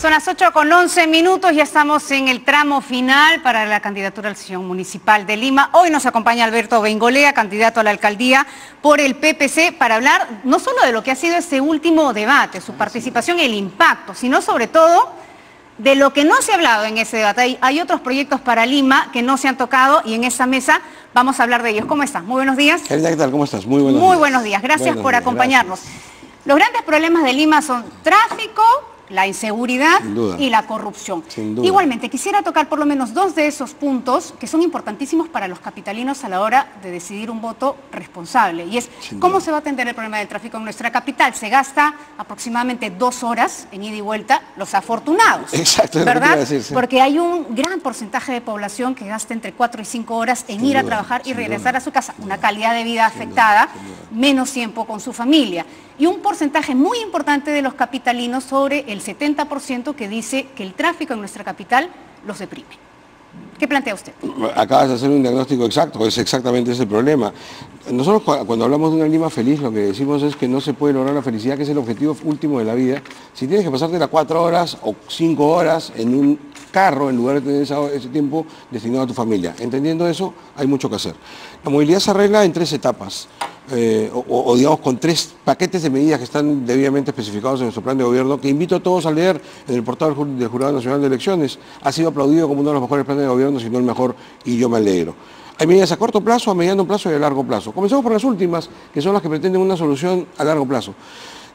Son las 8:11, ya estamos en el tramo final para la candidatura al sillón municipal de Lima. Hoy nos acompaña Alberto Bengolea, candidato a la alcaldía por el PPC, para hablar no solo de lo que ha sido este último debate, su participación y el impacto, sino sobre todo de lo que no se ha hablado en ese debate. Hay otros proyectos para Lima que no se han tocado y en esa mesa vamos a hablar de ellos. ¿Cómo estás? Muy buenos días. ¿Qué tal? ¿Cómo estás? Muy buenos días. Muy buenos días. Gracias por acompañarnos. Gracias. Los grandes problemas de Lima son tráfico, la inseguridad y la corrupción. Igualmente, quisiera tocar por lo menos dos de esos puntos que son importantísimos para los capitalinos a la hora de decidir un voto responsable. Y es, ¿cómo se va a atender el problema del tráfico en nuestra capital? Se gasta aproximadamente 2 horas en ida y vuelta, los afortunados. Exacto, ¿verdad? Decir, sí. Porque hay un gran porcentaje de población que gasta entre 4 y 5 horas en ir a trabajar y regresar a su casa. Una calidad de vida afectada, menos tiempo con su familia. Y un porcentaje muy importante de los capitalinos, sobre el 70%, que dice que el tráfico en nuestra capital los deprime. ¿Qué plantea usted? Acabas de hacer un diagnóstico exacto, es exactamente ese el problema. Nosotros cuando hablamos de una Lima feliz, lo que decimos es que no se puede lograr la felicidad, que es el objetivo último de la vida, si tienes que pasarte las 4 horas o 5 horas en un carro en lugar de tener ese tiempo destinado a tu familia. Entendiendo eso, hay mucho que hacer. La movilidad se arregla en 3 etapas. Digamos con 3 paquetes de medidas que están debidamente especificados en nuestro plan de gobierno, que invito a todos a leer en el portal del Jurado Nacional de Elecciones. Ha sido aplaudido como uno de los mejores planes de gobierno, si no el mejor, y yo me alegro. Hay medidas a corto plazo, a mediano plazo y a largo plazo. Comenzamos por las últimas, que son las que pretenden una solución a largo plazo.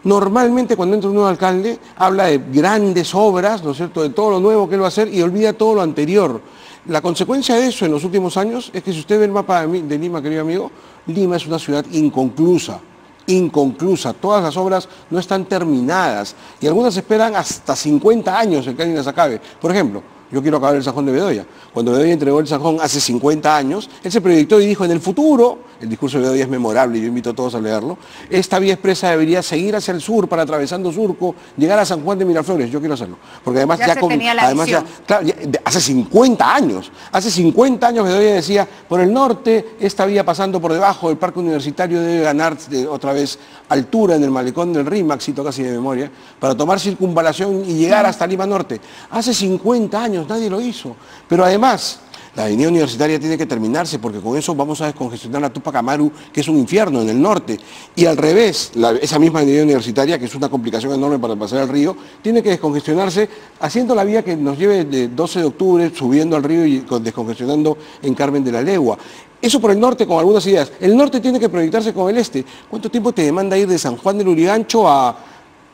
Normalmente cuando entra un nuevo alcalde habla de grandes obras, ¿no es cierto?, de todo lo nuevo que él va a hacer y olvida todo lo anterior. La consecuencia de eso en los últimos años es que, si usted ve el mapa de Lima, querido amigo, Lima es una ciudad inconclusa. Todas las obras no están terminadas y algunas esperan hasta 50 años en que alguien las acabe. Por ejemplo, yo quiero acabar el Sajón de Bedoya. Cuando Bedoya entregó el Sajón hace 50 años, él se proyectó y dijo: en el futuro, el discurso de Bedoya es memorable y yo invito a todos a leerlo, esta vía expresa debería seguir hacia el sur para, atravesando Surco, llegar a San Juan de Miraflores. Yo quiero hacerlo. Porque además hace 50 años. Hace 50 años Bedoya decía: por el norte, esta vía pasando por debajo del Parque Universitario debe ganar otra vez altura en el malecón del Rímac, cito casi de memoria, para tomar circunvalación y llegar hasta Lima Norte. Hace 50 años nadie lo hizo. Pero además, la avenida universitaria tiene que terminarse, porque con eso vamos a descongestionar la Túpac Amaru, que es un infierno en el norte. Y al revés, esa misma avenida universitaria, que es una complicación enorme para pasar al río, tiene que descongestionarse haciendo la vía que nos lleve de 12 de octubre, subiendo al río y descongestionando en Carmen de la Legua. Eso por el norte, con algunas ideas. El norte tiene que proyectarse con el este. ¿Cuánto tiempo te demanda ir de San Juan del Urigancho a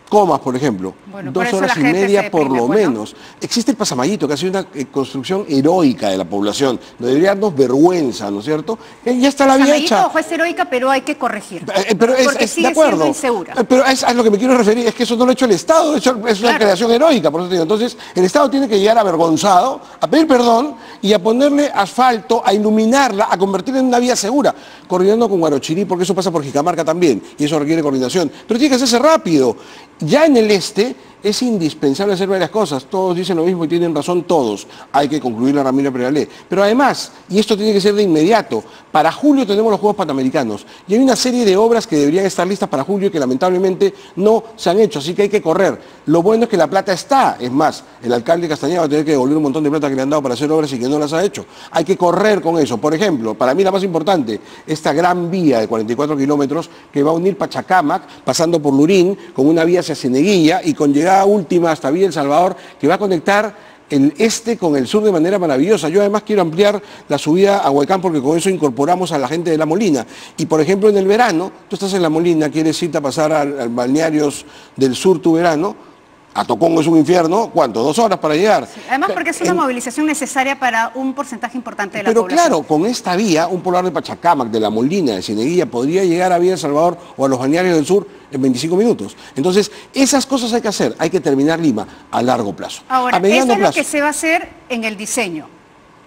Comas, por ejemplo? Bueno, 2 horas y media por lo menos. Existe el Pasamayito, que ha sido una construcción heroica de la población. No debería darnos vergüenza, ¿no es cierto? Ya está la vía hecha. Es heroica, pero hay que corregir. Porque sigue siendo insegura. Pero es a lo que me quiero referir, es que eso no lo ha hecho el Estado, es una creación heroica, por eso te digo. Entonces, el Estado tiene que llegar avergonzado, a pedir perdón y a ponerle asfalto, a iluminarla, a convertirla en una vía segura, coordinando con Guarochirí, porque eso pasa por Jicamarca también, y eso requiere coordinación. Pero tiene que hacerse rápido. Ya en el este es indispensable hacer varias cosas. Todos dicen lo mismo y tienen razón todos. Hay que concluir la Ramírez Prevalé. Pero además, y esto tiene que ser de inmediato, para julio tenemos los Juegos Panamericanos. Y hay una serie de obras que deberían estar listas para julio y que lamentablemente no se han hecho. Así que hay que correr. Lo bueno es que la plata está. Es más, el alcalde Castañeda va a tener que devolver un montón de plata que le han dado para hacer obras y que no las ha hecho. Hay que correr con eso. Por ejemplo, para mí la más importante, esta gran vía de 44 kilómetros que va a unir Pachacámac, pasando por Lurín, con una vía hacia Cieneguilla y con llegada última hasta Villa El Salvador, que va a conectar el este con el sur de manera maravillosa. Yo además quiero ampliar la subida a Huaycán, porque con eso incorporamos a la gente de La Molina. Y por ejemplo, en el verano, tú estás en La Molina, quieres irte a pasar al balnearios del sur tu verano, a Tocongo es un infierno, ¿cuánto? 2 horas para llegar. Sí, además porque es una movilización necesaria para un porcentaje importante de la población. Pero claro, con esta vía, un polar de Pachacámac, de La Molina, de Cieneguilla, podría llegar a Villa El Salvador o a los balnearios del sur en 25 minutos. Entonces, esas cosas hay que hacer. Hay que terminar Lima a largo plazo. Ahora, eso es lo que se va a hacer en el diseño.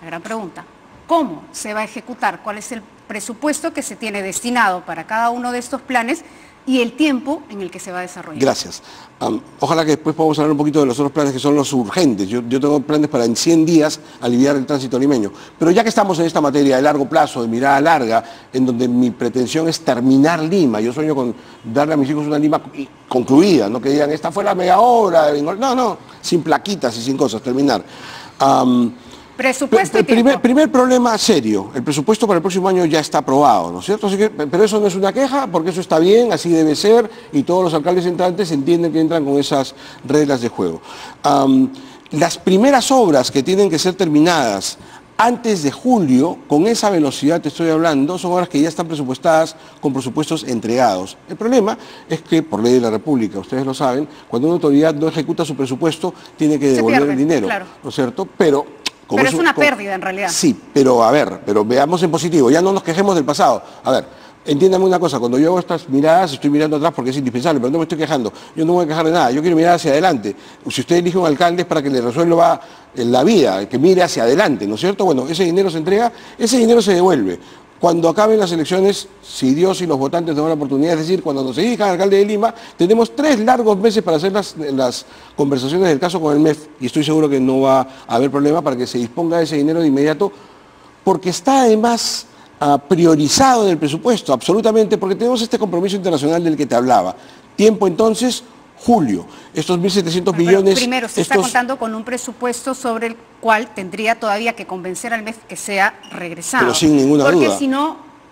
La gran pregunta: ¿cómo se va a ejecutar? ¿Cuál es el presupuesto que se tiene destinado para cada uno de estos planes? y el tiempo en el que se va a desarrollar. Gracias. Ojalá que después podamos hablar un poquito de los otros planes que son los urgentes. Yo tengo planes para en 100 días aliviar el tránsito limeño. Pero ya que estamos en esta materia de largo plazo, de mirada larga, en donde mi pretensión es terminar Lima, yo sueño con darle a mis hijos una Lima concluida, no que digan, esta fue la mega obra de Bengol. No, sin plaquitas y sin cosas, terminar. Presupuesto y primer problema serio, el presupuesto para el próximo año ya está aprobado, ¿no es cierto? Así que, pero eso no es una queja, porque eso está bien, así debe ser, y todos los alcaldes entrantes entienden que entran con esas reglas de juego. Las primeras obras que tienen que ser terminadas antes de julio, con esa velocidad te estoy hablando, son obras que ya están presupuestadas con presupuestos entregados. El problema es que, por ley de la República, ustedes lo saben, cuando una autoridad no ejecuta su presupuesto, tiene que devolver el dinero, claro, ¿no es cierto? Pero es una pérdida en realidad. Sí, pero a ver, veamos en positivo, ya no nos quejemos del pasado. A ver, entiéndame una cosa, cuando yo hago estas miradas, estoy mirando atrás porque es indispensable, pero no me estoy quejando. Yo no me voy a quejar de nada, yo quiero mirar hacia adelante. Si usted elige un alcalde es para que le resuelva la vida, que mire hacia adelante, ¿no es cierto? Bueno, ese dinero se entrega, ese dinero se devuelve. Cuando acaben las elecciones, si Dios y los votantes nos dan la oportunidad, es decir, cuando nos elija alcalde de Lima, tenemos 3 largos meses para hacer las conversaciones del caso con el MEF, y estoy seguro que no va a haber problema para que se disponga de ese dinero de inmediato, porque está además priorizado en el presupuesto, absolutamente, porque tenemos este compromiso internacional del que te hablaba. Tiempo entonces, julio. Estos 1.700 millones... Primero, se está contando con un presupuesto sobre el cual tendría todavía que convencer al MEF que sea regresado. Pero sin ninguna duda.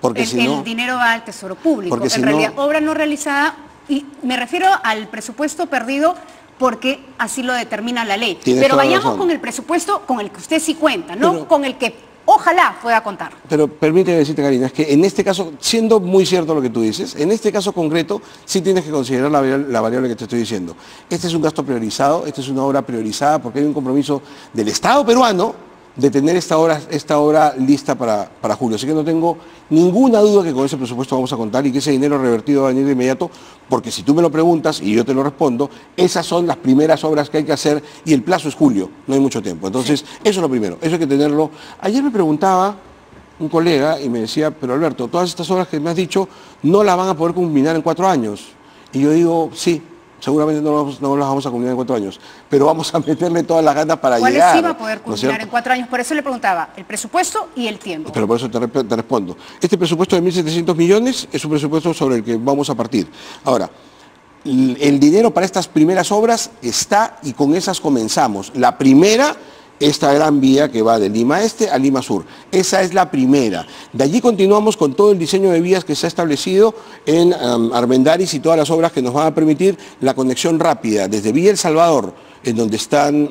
Porque si no, el dinero va al Tesoro Público. En realidad, obra no realizada, y me refiero al presupuesto perdido porque así lo determina la ley. Pero vayamos con el presupuesto con el que usted sí cuenta, no con el que ojalá pueda contar. Pero permíteme decirte, Karina, es que en este caso, siendo muy cierto lo que tú dices, en este caso concreto sí tienes que considerar la variable que te estoy diciendo. Este es un gasto priorizado, esta es una obra priorizada porque hay un compromiso del Estado peruano de tener esta obra lista para julio. Así que no tengo ninguna duda que con ese presupuesto vamos a contar y que ese dinero revertido va a venir de inmediato, porque si tú me lo preguntas y yo te lo respondo, esas son las primeras obras que hay que hacer y el plazo es julio, no hay mucho tiempo. Entonces, eso es lo primero, eso hay que tenerlo. Ayer me preguntaba un colega y me decía, pero Alberto, todas estas obras que me has dicho no las van a poder culminar en 4 años. Y yo digo, sí. Seguramente no las vamos a culminar en 4 años, pero vamos a meterle todas las ganas para llegar. ¿Cuáles sí va a poder culminar en 4 años? Por eso le preguntaba, el presupuesto y el tiempo. Pero por eso te respondo. Este presupuesto de 1.700 millones es un presupuesto sobre el que vamos a partir. Ahora, el dinero para estas primeras obras está y con esas comenzamos. La primera, esta gran vía que va de Lima Este a Lima Sur. Esa es la primera. De allí continuamos con todo el diseño de vías que se ha establecido en Armendáriz y todas las obras que nos van a permitir la conexión rápida desde Villa El Salvador, en donde están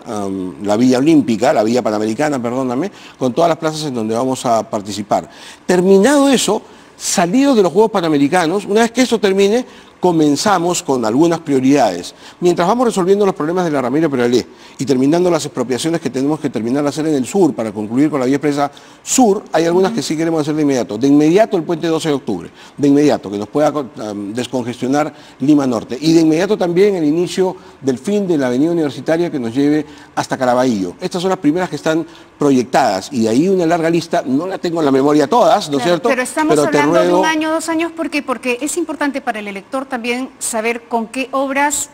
la Villa Olímpica, la Villa Panamericana, perdóname, con todas las plazas en donde vamos a participar. Terminado eso, salido de los Juegos Panamericanos, una vez que eso termine, comenzamos con algunas prioridades. Mientras vamos resolviendo los problemas de la Ramírez Peralé y terminando las expropiaciones que tenemos que terminar de hacer en el sur para concluir con la vía expresa sur, hay algunas que sí queremos hacer de inmediato. De inmediato el puente 12 de octubre, de inmediato, que nos pueda descongestionar Lima Norte. Y de inmediato también el inicio del fin de la avenida universitaria que nos lleve hasta Caraballo. Estas son las primeras que están proyectadas y de ahí una larga lista, no la tengo en la memoria todas, ¿no es cierto? Pero estamos hablando de 1 año, 2 años, porque es importante para el elector también saber con qué obras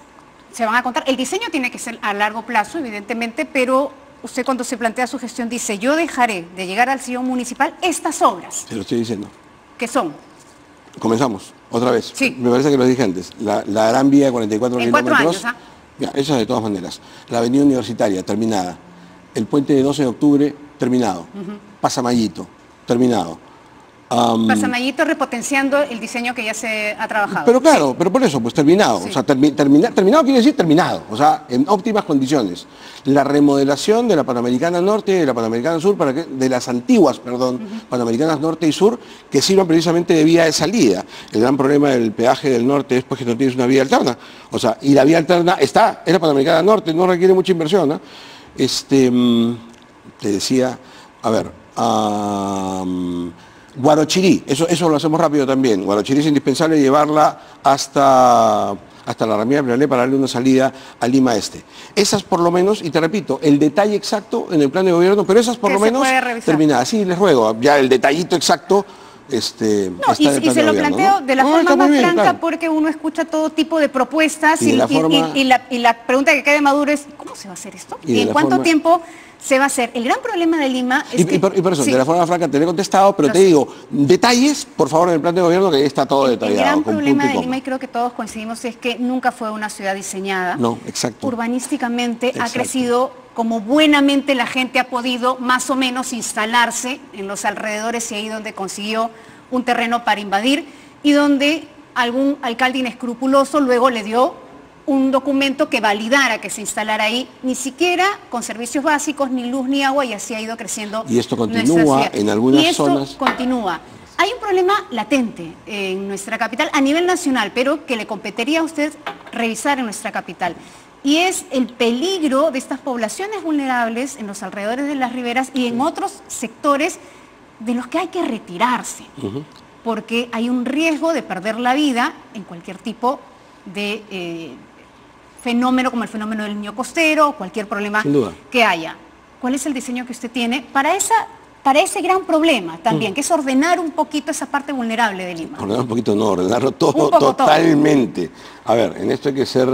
se van a contar. El diseño tiene que ser a largo plazo, evidentemente, pero usted cuando se plantea su gestión dice, yo dejaré de llegar al sillón municipal estas obras. Te lo estoy diciendo. ¿Qué son? Comenzamos, otra vez. Sí. Me parece que lo dije antes. La gran vía de 44 kilómetros. En 4 años, ¿ah? Ya, esa de todas maneras. La avenida universitaria, terminada. El puente de 12 de octubre, terminado. Pasamayito, terminado. Pasamayito repotenciando el diseño que ya se ha trabajado. Pero claro, pero por eso, pues terminado. Sí. O sea, terminado quiere decir terminado, o sea, en óptimas condiciones. La remodelación de la Panamericana Norte y de la Panamericana Sur, de las antiguas, Panamericanas Norte y Sur, que sirvan precisamente de vía de salida. El gran problema del peaje del norte es pues, que no tienes una vía alterna. O sea, y la vía alterna es la Panamericana Norte, no requiere mucha inversión, ¿no? Te decía, a ver, Guarochirí, eso lo hacemos rápido también. Guarochirí es indispensable llevarla hasta la Ramírez Peralé para darle una salida a Lima Este. Esas por lo menos, y te repito, el detalle exacto en el plan de gobierno, pero esas por lo menos terminadas. Sí, les ruego, ya el detallito exacto No, está y en el plan se de lo gobierno, planteo ¿no? de la No, forma está muy más bien, franca claro. porque uno escucha todo tipo de propuestas Y de la forma- y la pregunta que cae de Maduro es ¿cómo se va a hacer esto? Y de ¿Y en la cuánto forma- tiempo se va a hacer? El gran problema de Lima es que... Y por eso, sí, de la forma franca te lo he contestado, pero Lo te sé. digo, detalles, por favor, en el plan de gobierno, que ahí está todo el detallado, gran con problema punto y de coma. Lima, y creo que todos coincidimos, es que nunca fue una ciudad diseñada. No, exacto. Urbanísticamente ha Exacto. crecido como buenamente la gente ha podido más o menos instalarse en los alrededores y ahí donde consiguió un terreno para invadir y donde algún alcalde inescrupuloso luego le dio un documento que validara que se instalara ahí, ni siquiera con servicios básicos, ni luz ni agua, y así ha ido creciendo. Y esto nuestra continúa ciudad. en algunas y esto zonas. Continúa. Hay un problema latente en nuestra capital a nivel nacional, pero que le competiría a usted revisar en nuestra capital. Y es el peligro de estas poblaciones vulnerables en los alrededores de las riberas y en otros sectores de los que hay que retirarse, porque hay un riesgo de perder la vida en cualquier tipo de fenómeno, como el fenómeno del niño costero, o cualquier problema Sin duda. que haya. ¿Cuál es el diseño que usted tiene para ese gran problema también, que es ordenar un poquito esa parte vulnerable de Lima? Ordenar un poquito, no, ordenarlo todo, Un poco totalmente. A ver, en esto hay que ser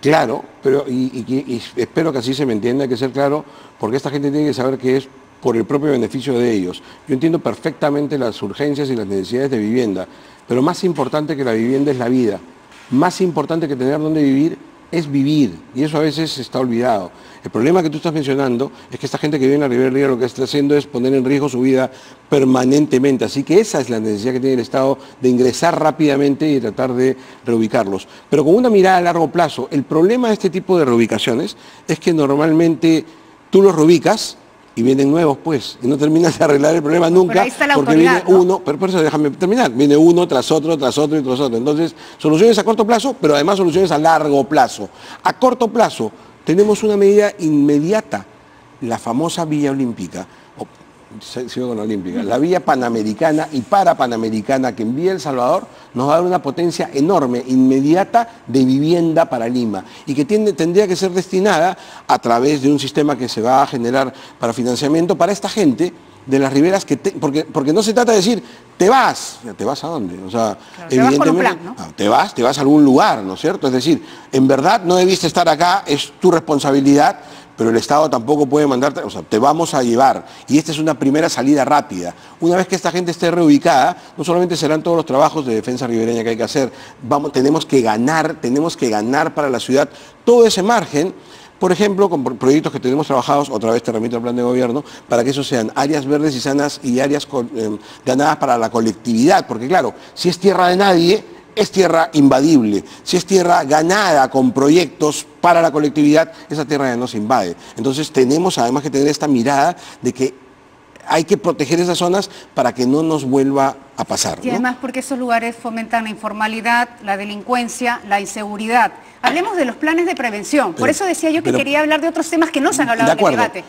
claro, pero y espero que así se me entienda, hay que ser claro, porque esta gente tiene que saber que es por el propio beneficio de ellos. Yo entiendo perfectamente las urgencias y las necesidades de vivienda, pero más importante que la vivienda es la vida. Más importante que tener donde vivir es vivir, y eso a veces está olvidado. El problema que tú estás mencionando es que esta gente que vive en la Ribera del Río lo que está haciendo es poner en riesgo su vida permanentemente, así que esa es la necesidad que tiene el Estado de ingresar rápidamente y tratar de reubicarlos. Pero con una mirada a largo plazo, el problema de este tipo de reubicaciones es que normalmente tú los reubicas y vienen nuevos, pues, y no terminas de arreglar el problema nunca, Pero ahí está la porque autoridad, viene ¿no? uno, pero por eso déjame terminar, viene uno tras otro, tras otro y tras otro. Entonces, soluciones a corto plazo, pero además soluciones a largo plazo. A corto plazo, tenemos una medida inmediata, la famosa Villa Olímpica, sigo con la Olímpica, la Vía Panamericana y Parapanamericana que envía El Salvador nos va a dar una potencia enorme, inmediata de vivienda para Lima y que tendría que ser destinada a través de un sistema que se va a generar para financiamiento para esta gente de las riberas porque no se trata de decir te vas a dónde, o sea, claro, te vas con un plan, ¿no? te vas a algún lugar, ¿no es cierto? Es decir, en verdad no debiste estar acá, es tu responsabilidad, pero el Estado tampoco puede mandarte, o sea, te vamos a llevar. Y esta es una primera salida rápida. Una vez que esta gente esté reubicada, no solamente serán todos los trabajos de defensa ribereña que hay que hacer, tenemos que ganar para la ciudad todo ese margen, por ejemplo, con proyectos que tenemos trabajados, otra vez te remito al plan de gobierno, para que esos sean áreas verdes y sanas y áreas ganadas para la colectividad, porque claro, si es tierra de nadie, es tierra invadible. Si es tierra ganada con proyectos para la colectividad, esa tierra ya no se invade. Entonces tenemos además que tener esta mirada de que hay que proteger esas zonas para que no nos vuelva a pasar, Y además porque esos lugares fomentan la informalidad, la delincuencia, la inseguridad. Hablemos de los planes de prevención. Por eso decía yo que quería hablar de otros temas que no se han hablado en el debate.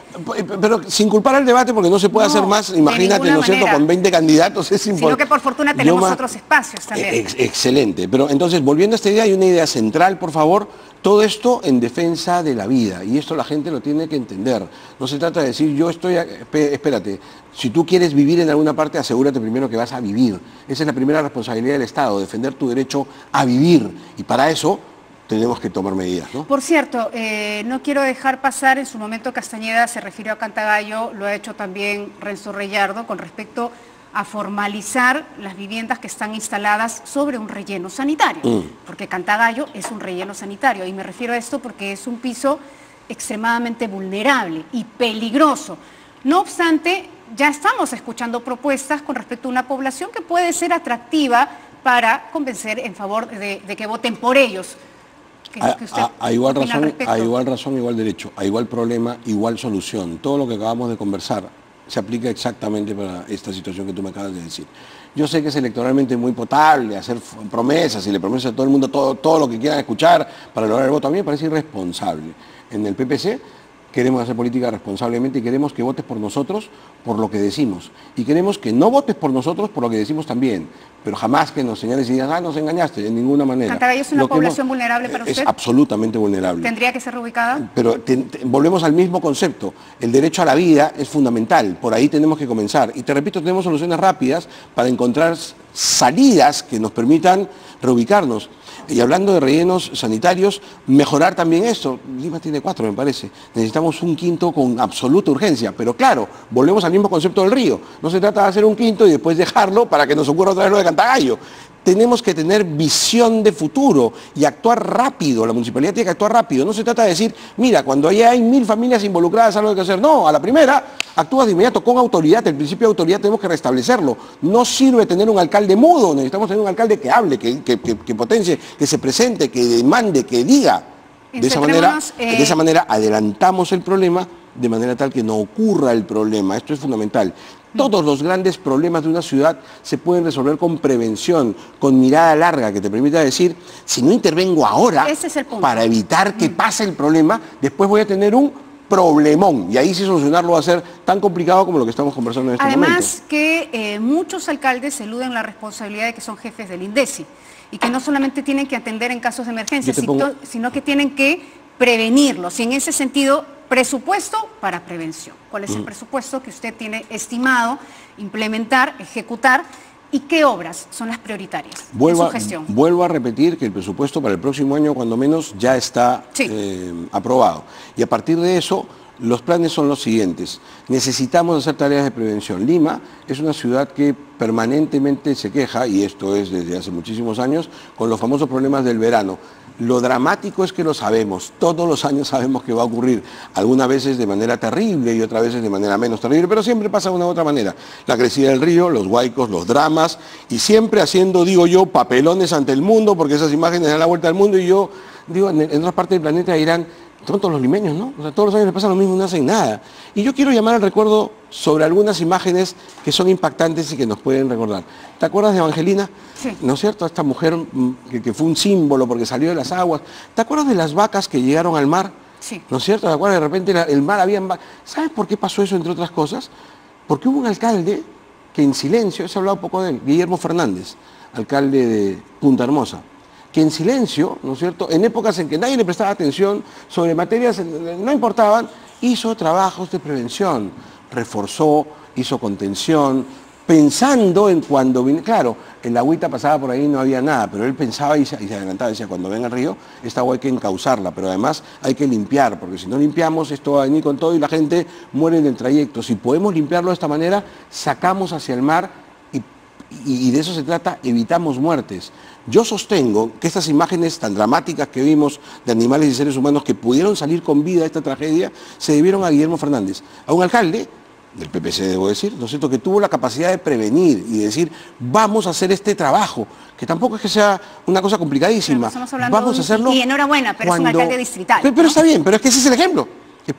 Pero sin culpar al debate, porque no se puede hacer más, imagínate, ¿no es cierto?, con 20 candidatos es imposible. Sino que por fortuna tenemos otros espacios también. Excelente. Pero entonces, volviendo a esta idea, hay una idea central, por favor, todo esto en defensa de la vida, y esto la gente lo tiene que entender. No se trata de decir, yo estoy, espérate, si tú quieres vivir en alguna parte, asegúrate primero que vas a vivir. Esa es la primera responsabilidad del Estado, defender tu derecho a vivir, y para eso tenemos que tomar medidas, ¿no? Por cierto, no quiero dejar pasar, en su momento Castañeda se refirió a Cantagallo, lo ha hecho también Renzo Reyardo, con respecto a formalizar las viviendas que están instaladas sobre un relleno sanitario, porque Cantagallo es un relleno sanitario, y me refiero a esto porque es un piso extremadamente vulnerable y peligroso. No obstante, ya estamos escuchando propuestas con respecto a una población que puede ser atractiva para convencer en favor de que voten por ellos. A igual razón, igual derecho, a igual problema, igual solución. Todo lo que acabamos de conversar se aplica exactamente para esta situación que tú me acabas de decir. Yo sé que es electoralmente muy potable hacer promesas y le prometes a todo el mundo todo lo que quieran escuchar para lograr el voto. A mí me parece irresponsable. En el PPC queremos hacer política responsablemente y queremos que votes por nosotros por lo que decimos. Y queremos que no votes por nosotros por lo que decimos también. Pero jamás que nos señales y digas, ah, nos engañaste, de ninguna manera. ¿Cantagallo es una población vulnerable para usted? Es absolutamente vulnerable. ¿Tendría que ser reubicada? Pero volvemos al mismo concepto. El derecho a la vida es fundamental. Por ahí tenemos que comenzar. Y te repito, tenemos soluciones rápidas para encontrar salidas que nos permitan reubicarnos. Y hablando de rellenos sanitarios, mejorar también esto. Lima tiene 4, me parece. Necesitamos un quinto con absoluta urgencia. Pero claro, volvemos al mismo concepto del río. No se trata de hacer un quinto y después dejarlo para que nos ocurra otra vez lo de Cantagallo. Tenemos que tener visión de futuro y actuar rápido. La municipalidad tiene que actuar rápido. No se trata de decir, mira, cuando ya hay 1000 familias involucradas, algo hay que hacer. No, a la primera, actúas de inmediato con autoridad. El principio de autoridad tenemos que restablecerlo. No sirve tener un alcalde mudo. Necesitamos tener un alcalde que hable, que potencie, que se presente, que demande, que diga. De esa manera adelantamos el problema de manera tal que no ocurra el problema. Esto es fundamental. Todos los grandes problemas de una ciudad se pueden resolver con prevención, con mirada larga, que te permita decir, si no intervengo ahora para evitar que pase el problema, después voy a tener un problemón. Y ahí sí solucionarlo va a ser tan complicado como lo que estamos conversando en este momento. Además que muchos alcaldes eluden la responsabilidad de que son jefes del INDECI y que no solamente tienen que atender en casos de emergencia, sino que tienen que prevenirlos. Y en ese sentido, presupuesto para prevención. ¿Cuál es el presupuesto que usted tiene estimado implementar, ejecutar? ¿Y qué obras son las prioritarias en su gestión? Vuelvo a repetir que el presupuesto para el próximo año, cuando menos, ya está aprobado. Y a partir de eso, los planes son los siguientes. Necesitamos hacer tareas de prevención. Lima es una ciudad que permanentemente se queja, y esto es desde hace muchísimos años, con los famosos problemas del verano. Lo dramático es que lo sabemos, todos los años sabemos que va a ocurrir, algunas veces de manera terrible y otras veces de manera menos terrible, pero siempre pasa de una u otra manera. La crecida del río, los huaicos, los dramas, y siempre haciendo, digo yo, papelones ante el mundo, porque esas imágenes dan la vuelta al mundo, y yo digo, en otras partes del planeta dirán, todos los limeños, ¿no? O sea, todos los años les pasa lo mismo y no hacen nada. Y yo quiero llamar al recuerdo sobre algunas imágenes que son impactantes y que nos pueden recordar. ¿Te acuerdas de Evangelina? Sí. ¿No es cierto? Esta mujer que fue un símbolo porque salió de las aguas. ¿Te acuerdas de las vacas que llegaron al mar? Sí. ¿No es cierto? ¿Te acuerdas? De repente el mar había vacas. ¿Sabes por qué pasó eso, entre otras cosas? Porque hubo un alcalde que en silencio, se ha hablado un poco de él, Guillermo Fernández, alcalde de Punta Hermosa, que en silencio, ¿no es cierto?, en épocas en que nadie le prestaba atención, sobre materias que no importaban, hizo trabajos de prevención, reforzó, hizo contención, pensando en cuando vino, claro, el agüita pasaba por ahí, no había nada, pero él pensaba y se adelantaba, decía, cuando venga el río, esta agua hay que encauzarla, pero además hay que limpiar, porque si no limpiamos, esto va a venir con todo y la gente muere en el trayecto. Si podemos limpiarlo de esta manera, sacamos hacia el mar y de eso se trata, evitamos muertes. Yo sostengo que estas imágenes tan dramáticas que vimos de animales y seres humanos que pudieron salir con vida de esta tragedia, se debieron a Guillermo Fernández, a un alcalde del PPC, debo decir, ¿no es cierto?, que tuvo la capacidad de prevenir y decir, vamos a hacer este trabajo, que tampoco es que sea una cosa complicadísima, vamos a hacerlo. Y enhorabuena, pero es un alcalde distrital. Pero está bien, pero es que ese es el ejemplo.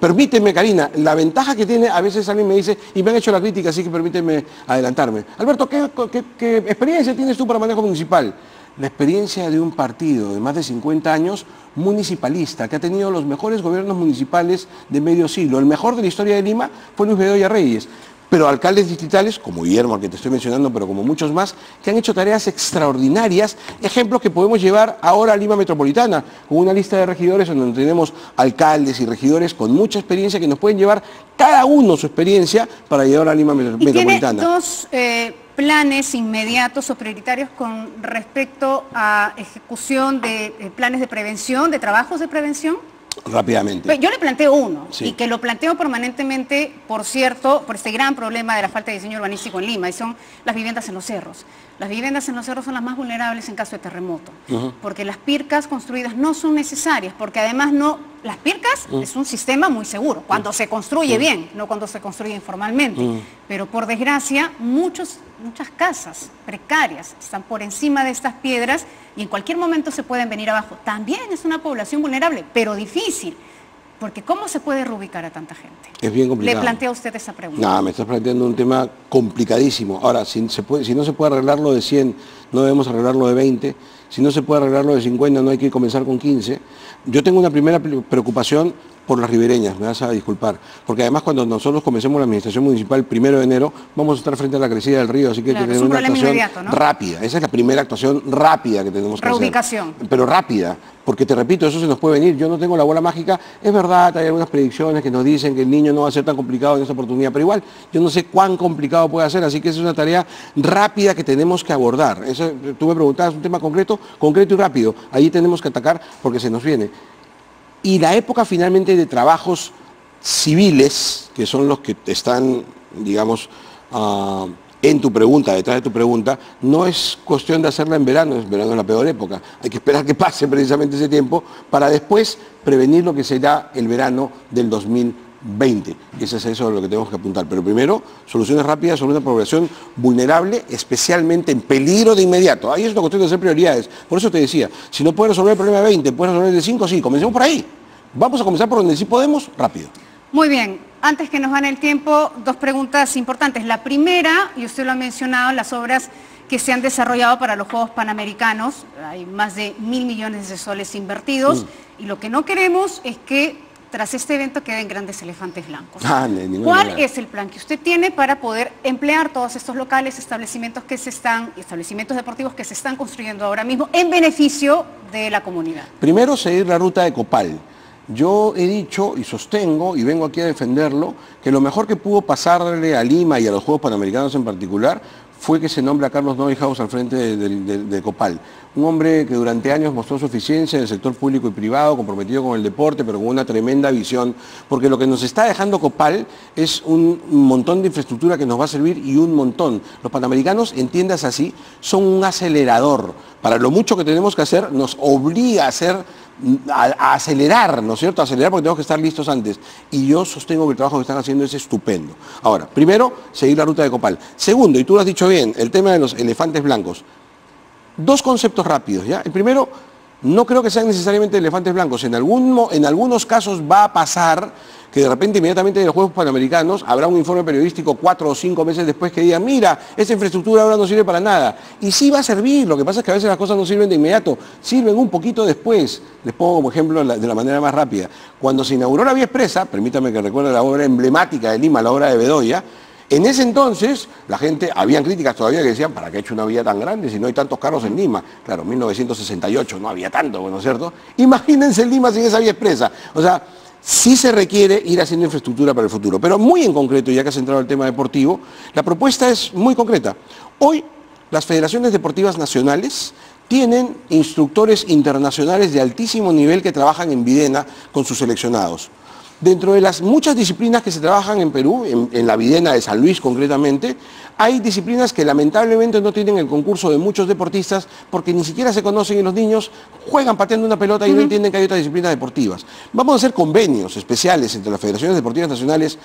Permíteme, Karina, la ventaja que tiene, a veces alguien me dice, y me han hecho la crítica, así que permíteme adelantarme. Alberto, ¿qué experiencia tienes tú para manejo municipal? La experiencia de un partido de más de 50 años municipalista, que ha tenido los mejores gobiernos municipales de medio siglo. El mejor de la historia de Lima fue Luis Bedoya Reyes. Pero alcaldes distritales, como Guillermo, al que te estoy mencionando, pero como muchos más, que han hecho tareas extraordinarias, ejemplos que podemos llevar ahora a Lima Metropolitana, con una lista de regidores donde tenemos alcaldes y regidores con mucha experiencia que nos pueden llevar cada uno su experiencia para llevar a Lima Metropolitana. ¿Tiene dos planes inmediatos o prioritarios con respecto a ejecución de planes de prevención, de trabajos de prevención? Rápidamente. Yo le planteo uno, sí, y que lo planteo permanentemente, por cierto, por este gran problema de la falta de diseño urbanístico en Lima, y son las viviendas en los cerros. Las viviendas en los cerros son las más vulnerables en caso de terremoto, porque las pircas construidas no son necesarias, porque además las pircas es un sistema muy seguro, cuando se construye bien, no cuando se construye informalmente, pero por desgracia muchas casas precarias están por encima de estas piedras y en cualquier momento se pueden venir abajo. También es una población vulnerable, pero difícil, porque ¿cómo se puede reubicar a tanta gente? Es bien complicado. ¿Le plantea usted esa pregunta? No, me estás planteando un tema complicadísimo. Ahora, si no se puede arreglar lo de 100, no debemos arreglarlo de 20. Si no se puede arreglar lo de 50, no hay que comenzar con 15. Yo tengo una primera preocupación por las ribereñas, me vas a disculpar, porque además cuando nosotros comencemos la administración municipal el 1 de enero, vamos a estar frente a la crecida del río, así que claro, hay que tener una actuación inmediato, ¿no? rápida. Esa es la primera actuación rápida que tenemos que Reubicación. hacer. Pero rápida, porque te repito, eso se nos puede venir. Yo no tengo la bola mágica, es verdad, hay algunas predicciones que nos dicen que el niño no va a ser tan complicado en esta oportunidad, pero igual yo no sé cuán complicado puede ser, así que esa es una tarea rápida que tenemos que abordar. Eso, tú me preguntabas un tema concreto y rápido. Ahí tenemos que atacar porque se nos viene. Y la época finalmente de trabajos civiles, que son los que están, digamos, en tu pregunta, detrás de tu pregunta, no es cuestión de hacerla en verano es la peor época. Hay que esperar que pase precisamente ese tiempo para después prevenir lo que será el verano del 2020. Eso es eso lo que tenemos que apuntar. Pero primero, soluciones rápidas sobre una población vulnerable, especialmente en peligro de inmediato. Ahí es una cuestión de hacer prioridades. Por eso te decía, si no puedes resolver el problema de 20, puedes resolver el de 5, sí, comencemos por ahí. Vamos a comenzar por donde sí podemos, rápido. Muy bien, antes que nos gane el tiempo, dos preguntas importantes. La primera, y usted lo ha mencionado, las obras que se han desarrollado para los Juegos Panamericanos, hay más de 1.000 millones de soles invertidos, y lo que no queremos es que tras este evento queden grandes elefantes blancos. ¿Cuál es el plan que usted tiene para poder emplear todos estos locales, establecimientos deportivos que se están construyendo ahora mismo en beneficio de la comunidad? Primero, seguir la ruta de Copal. Yo he dicho y sostengo, y vengo aquí a defenderlo, que lo mejor que pudo pasarle a Lima y a los Juegos Panamericanos en particular fue que se nombra a Carlos Neuhaus al frente de Copal. Un hombre que durante años mostró su eficiencia en el sector público y privado, comprometido con el deporte, pero con una tremenda visión, porque lo que nos está dejando Copal es un montón de infraestructura que nos va a servir y un montón. Los Panamericanos, entiendas así, son un acelerador. Para lo mucho que tenemos que hacer, nos obliga a acelerar, ¿no es cierto? A acelerar porque tenemos que estar listos antes. Y yo sostengo que el trabajo que están haciendo es estupendo. Ahora, primero, seguir la ruta de Copal. Segundo, y tú lo has dicho bien, el tema de los elefantes blancos. Dos conceptos rápidos, ¿ya? El primero, no creo que sean necesariamente elefantes blancos. En algunos casos va a pasar que de repente inmediatamente de los Juegos Panamericanos habrá un informe periodístico 4 o 5 meses después que diga, mira, esta infraestructura ahora no sirve para nada. Y sí va a servir, lo que pasa es que a veces las cosas no sirven de inmediato, sirven un poquito después. Les pongo como ejemplo de la manera más rápida. Cuando se inauguró la vía expresa, permítame que recuerde la obra emblemática de Lima, la obra de Bedoya, en ese entonces, la gente, habían críticas todavía que decían, ¿para qué ha hecho una vía tan grande si no hay tantos carros en Lima? Claro, 1968 no había tanto, ¿no es cierto? Imagínense Lima sin esa vía expresa. O sea, sí se requiere ir haciendo infraestructura para el futuro. Pero muy en concreto, ya que has entrado al tema deportivo, la propuesta es muy concreta. Hoy, las federaciones deportivas nacionales tienen instructores internacionales de altísimo nivel que trabajan en Videna con sus seleccionados. Dentro de las muchas disciplinas que se trabajan en Perú, en la Videna de San Luis concretamente, hay disciplinas que lamentablemente no tienen el concurso de muchos deportistas porque ni siquiera se conocen y los niños juegan pateando una pelota y no entienden que hay otras disciplinas deportivas. Vamos a hacer convenios especiales entre las federaciones deportivas nacionales.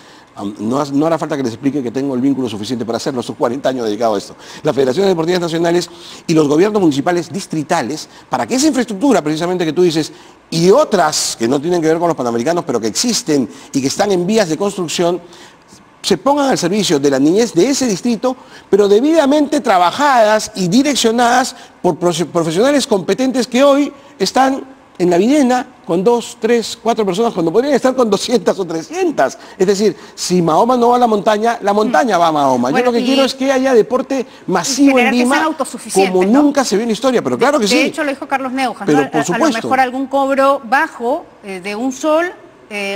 No hará falta que les explique que tengo el vínculo suficiente para hacerlo, son 40 años dedicado a esto. Las federaciones deportivas nacionales y los gobiernos municipales distritales, para que esa infraestructura precisamente que tú dices y otras que no tienen que ver con los Panamericanos, pero que existen y que están en vías de construcción, se pongan al servicio de la niñez de ese distrito, pero debidamente trabajadas y direccionadas por profesionales competentes que hoy están en la Videna con 2, 3, 4 personas, cuando podrían estar con 200 o 300. Es decir, si Mahoma no va a la montaña va a Mahoma. Bueno, yo lo que quiero es que haya deporte masivo en Lima, como nunca se vio en la historia, pero claro que sí. De hecho, lo dijo Carlos Neuhaus, pero, ¿no? A lo mejor algún cobro bajo de un sol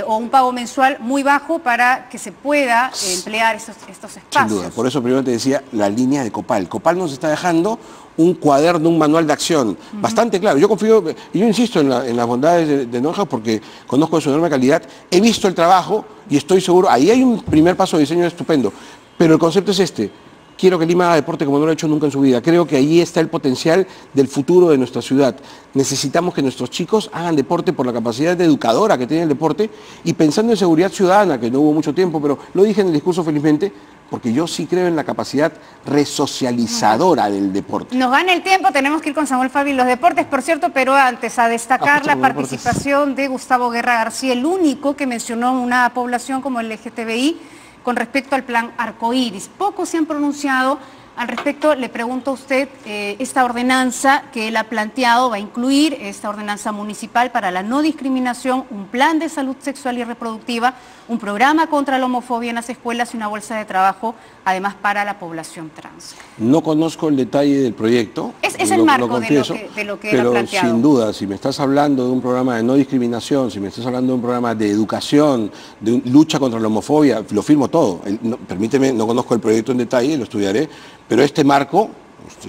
o un pago mensual muy bajo para que se pueda emplear estos espacios. Sin duda, por eso primero te decía la línea de Copal. Copal nos está dejando un cuaderno, un manual de acción bastante claro. Yo confío, y yo insisto en las bondades de Neuhaus porque conozco de su enorme calidad, he visto el trabajo y estoy seguro, ahí hay un primer paso de diseño estupendo, pero el concepto es este. Quiero que Lima haga deporte como no lo ha hecho nunca en su vida. Creo que ahí está el potencial del futuro de nuestra ciudad. Necesitamos que nuestros chicos hagan deporte por la capacidad educadora que tiene el deporte y pensando en seguridad ciudadana, que no hubo mucho tiempo, pero lo dije en el discurso felizmente, porque yo sí creo en la capacidad resocializadora del deporte. Nos gana el tiempo, tenemos que ir con Samuel Fabi los deportes, por cierto, pero antes a destacar la participación de Gustavo Guerra García, el único que mencionó una población como el LGTBI, con respecto al plan Arcoíris. Pocos se han pronunciado Al respecto, le pregunto a usted, esta ordenanza que él ha planteado va a incluir, esta ordenanza municipal para la no discriminación, un plan de salud sexual y reproductiva, un programa contra la homofobia en las escuelas y una bolsa de trabajo, además para la población trans. No conozco el detalle del proyecto. Es el marco de lo que él ha planteado. Pero sin duda, si me estás hablando de un programa de no discriminación, si me estás hablando de un programa de educación, de lucha contra la homofobia, lo firmo todo. Permíteme, no conozco el proyecto en detalle, lo estudiaré, pero este marco,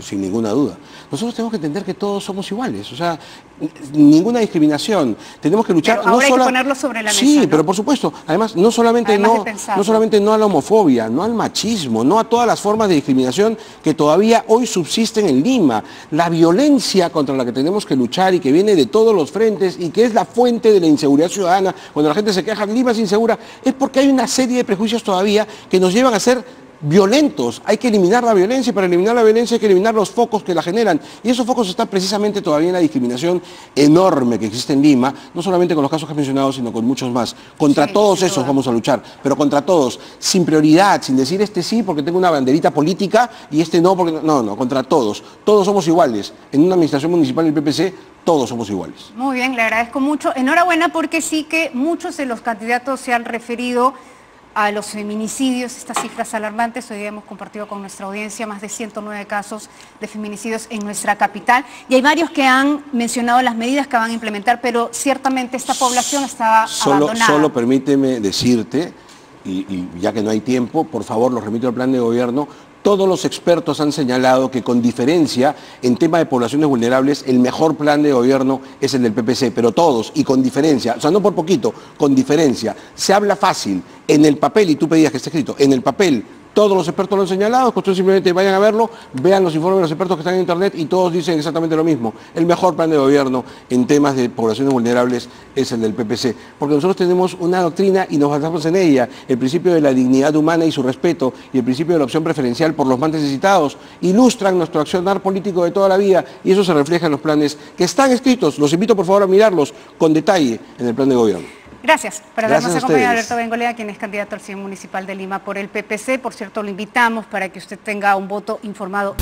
sin ninguna duda. Nosotros tenemos que entender que todos somos iguales, o sea, ninguna discriminación. Tenemos que luchar. Pero ahora hay que ponerlo sobre la mesa. Sí, ¿no? Pero por supuesto, además no solamente no a la homofobia, no al machismo, no a todas las formas de discriminación que todavía hoy subsisten en Lima. La violencia contra la que tenemos que luchar y que viene de todos los frentes y que es la fuente de la inseguridad ciudadana. Cuando la gente se queja, Lima es insegura, es porque hay una serie de prejuicios todavía que nos llevan a ser violentos. Hay que eliminar la violencia, y para eliminar la violencia hay que eliminar los focos que la generan, y esos focos están precisamente todavía en la discriminación enorme que existe en Lima, no solamente con los casos que has mencionado, sino con muchos más. Contra todos esos vamos a luchar, pero contra todos, sin prioridad, sin decir este sí porque tengo una banderita política y este no porque no, contra todos. Todos somos iguales. En una administración municipal del PPC todos somos iguales. Muy bien, le agradezco mucho. Enhorabuena porque sí que muchos de los candidatos se han referido a los feminicidios, estas cifras alarmantes. Hoy día hemos compartido con nuestra audiencia más de 109 casos de feminicidios en nuestra capital, y hay varios que han mencionado las medidas que van a implementar, pero ciertamente esta población está abandonada. Solo permíteme decirte, y ya que no hay tiempo, por favor, los remito al plan de gobierno. Todos los expertos han señalado que con diferencia, en tema de poblaciones vulnerables, el mejor plan de gobierno es el del PPC, pero todos, y con diferencia, o sea, no por poquito, con diferencia. Se habla fácil, en el papel, y tú pedías que esté escrito, en el papel, todos los expertos lo han señalado, es cuestión simplemente vayan a verlo, vean los informes de los expertos que están en internet y todos dicen exactamente lo mismo. El mejor plan de gobierno en temas de poblaciones vulnerables es el del PPC, porque nosotros tenemos una doctrina y nos basamos en ella, el principio de la dignidad humana y su respeto, y el principio de la opción preferencial por los más necesitados, ilustran nuestro accionar político de toda la vida, y eso se refleja en los planes que están escritos. Los invito por favor a mirarlos con detalle en el plan de gobierno. Gracias por habernos acompañado, Alberto Bengolea, quien es candidato al CIE municipal de Lima por el PPC. Por cierto, lo invitamos para que usted tenga un voto informado.